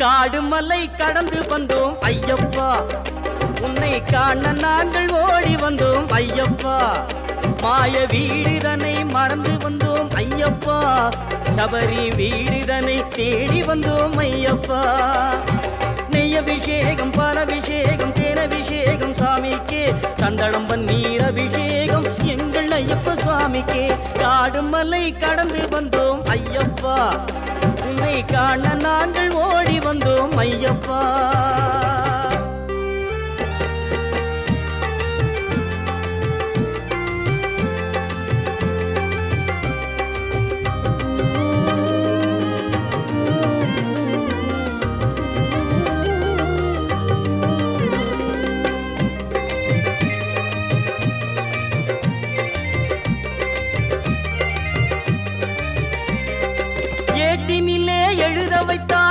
காடு மலை கடந்து வந்தோம் ஐயப்பா, உன்னை காண நாங்கள் ஓடி வந்தோம் ஐயப்பா. மாய வீடுதனை மறந்து வந்தோம் ஐயப்பா, சபரி வீடுதனை தேடி வந்தோம் ஐயப்பா. நெய்யபிஷேகம் பாலபிஷேகம் தேனபிஷேகம் சாமிக்கே, சந்தனம் பன்னீர் அபிஷேகம் எங்கள் ஐயப்ப சுவாமிக்கே. காடு மலை கடந்து வந்தோம் ஐயப்பா, உன்னை காண நாங்கள்